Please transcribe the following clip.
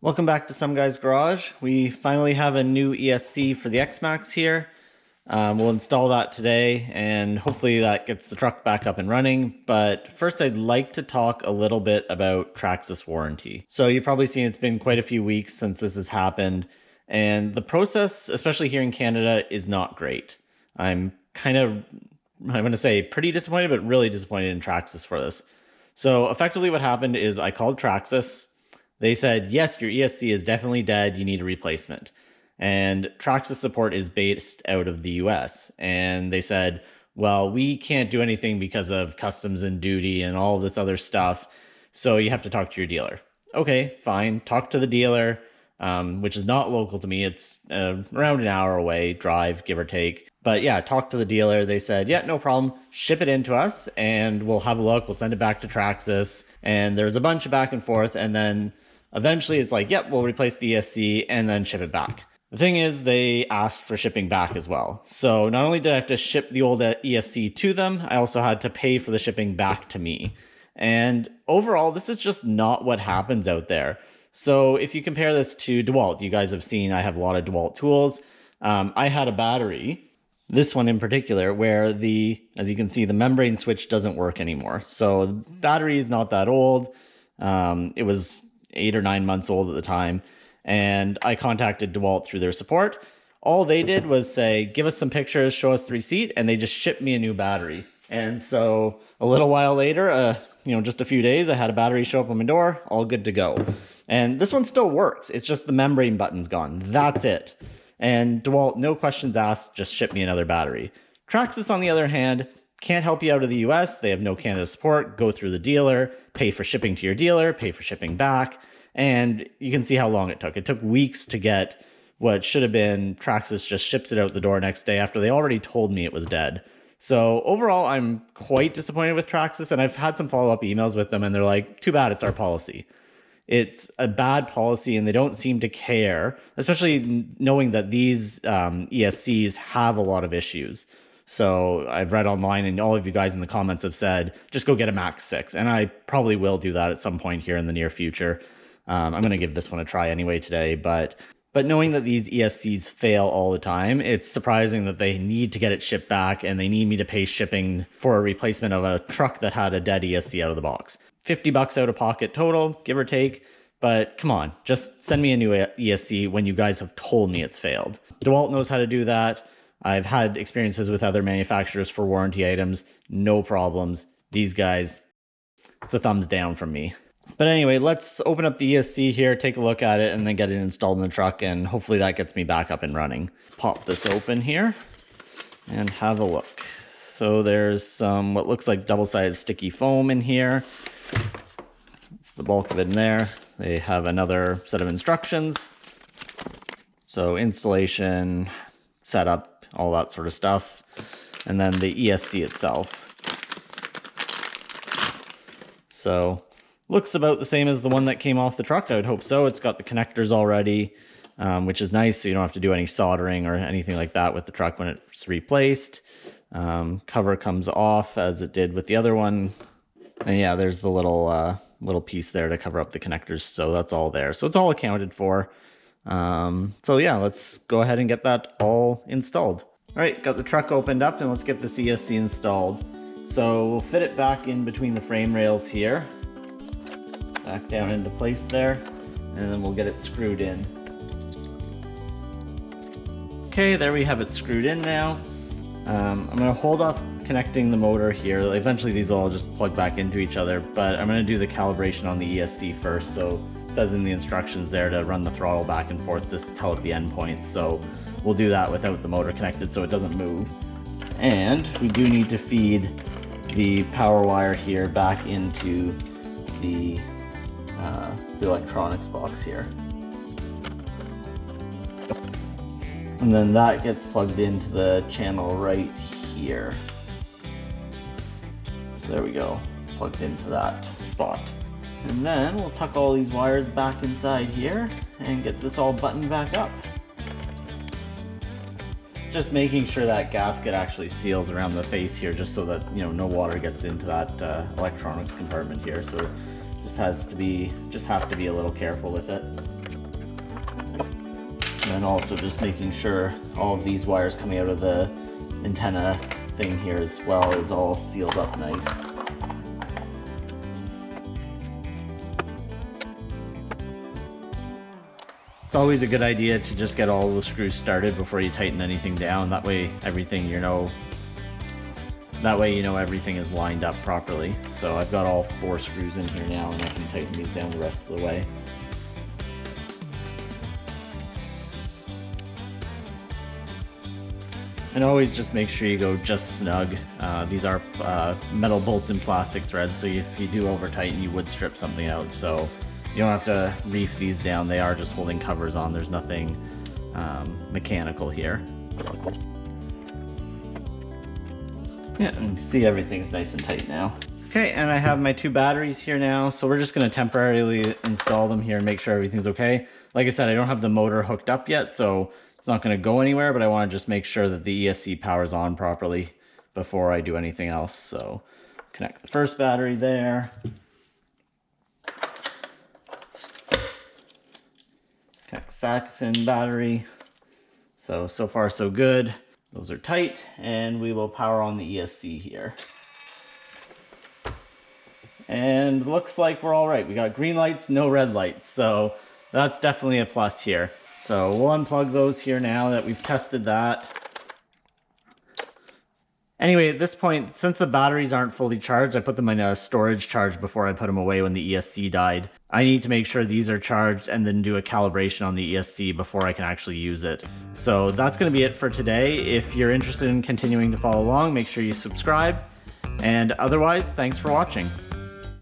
Welcome back to Some Guy's Garage. We finally have a new ESC for the X-Maxx here. We'll install that today and hopefully that gets the truck back up and running. But first I'd like to talk a little bit about Traxxas warranty. So you've probably seen it's been quite a few weeks since this has happened, and the process, especially here in Canada, is not great. I'm going to say pretty disappointed, but really disappointed in Traxxas for this. So effectively what happened is I called Traxxas. They said, yes, your ESC is definitely dead. You need a replacement. And Traxxas support is based out of the US. And they said, well, we can't do anything because of customs and duty and all this other stuff. So you have to talk to your dealer. Okay, fine. Talk to the dealer, which is not local to me. It's around an hour away, drive, give or take. But yeah, talk to the dealer. They said, yeah, no problem. Ship it in to us and we'll have a look. We'll send it back to Traxxas. And there's a bunch of back and forth. And then eventually it's like, yep, we'll replace the ESC and then ship it back. The thing is, they asked for shipping back as well. So not only did I have to ship the old ESC to them, I also had to pay for the shipping back to me. And overall, this is just not what happens out there. So if you compare this to DeWalt, you guys have seen I have a lot of DeWalt tools. I had a battery, this one in particular, where as you can see, the membrane switch doesn't work anymore. So the battery is not that old. It was 8 or 9 months old at the time. And I contacted DeWalt through their support. All they did was say, give us some pictures, show us the receipt, and they just shipped me a new battery. And so a little while later, just a few days, I had a battery show up on my door, all good to go. And this one still works. It's just the membrane button's gone. That's it. And DeWalt, no questions asked, just ship me another battery. Traxxas, on the other hand, can't help you out of the US. They have no Canada support. Go through the dealer, pay for shipping to your dealer, pay for shipping back. And you can see how long it took. It took weeks to get what should have been Traxxas just ships it out the door next day after they already told me it was dead. So overall, I'm quite disappointed with Traxxas, and I've had some follow-up emails with them, and they're like, too bad, it's our policy. It's a bad policy, and they don't seem to care, especially knowing that these ESCs have a lot of issues. So I've read online, and all of you guys in the comments have said, just go get a Max 6. And I probably will do that at some point here in the near future. I'm going to give this one a try anyway today, but knowing that these ESCs fail all the time, it's surprising that they need to get it shipped back and they need me to pay shipping for a replacement of a truck that had a dead ESC out of the box. $50 out of pocket total, give or take, but come on, just send me a new ESC when you guys have told me it's failed. DeWalt knows how to do that. I've had experiences with other manufacturers for warranty items, no problems. These guys, it's a thumbs down from me. But anyway, let's open up the ESC here, take a look at it, and then get it installed in the truck, and hopefully that gets me back up and running. Pop this open here and have a look. So there's some what looks like double-sided sticky foam in here. That's the bulk of it in there. They have another set of instructions. So installation, setup, all that sort of stuff. And then the ESC itself. So looks about the same as the one that came off the truck. I would hope so. It's got the connectors already, which is nice. So you don't have to do any soldering or anything like that with the truck when it's replaced. Cover comes off as it did with the other one. And yeah, there's the little piece there to cover up the connectors. So that's all there. So it's all accounted for. So yeah, let's go ahead and get that all installed. All right, got the truck opened up and let's get the ESC installed. So we'll fit it back in between the frame rails here. Back down into place there, and then we'll get it screwed in. Okay, there we have it screwed in now. I'm going to hold off connecting the motor here. Eventually these will all just plug back into each other, but I'm going to do the calibration on the ESC first. So it says in the instructions there to run the throttle back and forth to tell it the endpoints. So we'll do that without the motor connected so it doesn't move. And we do need to feed the power wire here back into the electronics box here. And then that gets plugged into the channel right here. So there we go, plugged into that spot. And then we'll tuck all these wires back inside here and get this all buttoned back up. Just making sure that gasket actually seals around the face here, just so that no water gets into that electronics compartment here. So just have to be a little careful with it. And also just making sure all of these wires coming out of the antenna thing here as well is all sealed up nice. It's always a good idea to just get all the screws started before you tighten anything down. That way everything everything is lined up properly. So I've got all 4 screws in here now, and I can tighten these down the rest of the way. And always just make sure you go just snug. These are metal bolts and plastic threads, so if you do over tighten, you would strip something out. So you don't have to reef these down. They are just holding covers on. There's nothing mechanical here. Yeah, and you can see everything's nice and tight now. Okay, and I have my 2 batteries here now, so we're just going to temporarily install them here and make sure everything's okay. Like I said, I don't have the motor hooked up yet, so it's not going to go anywhere, but I want to just make sure that the ESC powers on properly before I do anything else. So connect the first battery there. Connect second battery. So far so good. Those are tight, and we will power on the ESC here. And looks like we're all right. We got green lights, no red lights, so that's definitely a plus here. So we'll unplug those here now that we've tested that. Anyway, at this point, since the batteries aren't fully charged, I put them in a storage charge before I put them away when the ESC died. I need to make sure these are charged and then do a calibration on the ESC before I can actually use it. So that's going to be it for today. If you're interested in continuing to follow along, make sure you subscribe. And otherwise, thanks for watching.